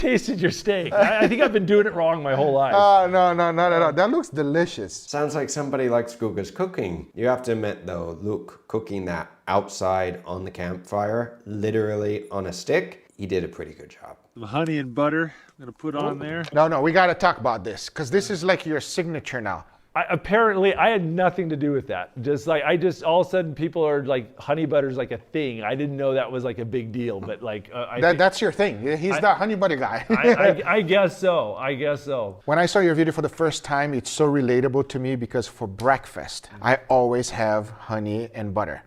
tasted your steak. I think I've been doing it wrong my whole life. No, not at all. That looks delicious. Sounds like somebody likes Guga's cooking. You have to admit though, Luke cooking that outside on the campfire, literally on a stick, he did a pretty good job. Some honey and butter I'm gonna put on there. No, we got to talk about this because this is like your signature now. Apparently, I had nothing to do with that. Just like all of a sudden, people are like, honey butter's like a thing. I didn't know that was like a big deal, but like That's your thing. He's the honey butter guy. I guess so. I guess so. When I saw your video for the first time, it's so relatable to me because for breakfast, I always have honey and butter.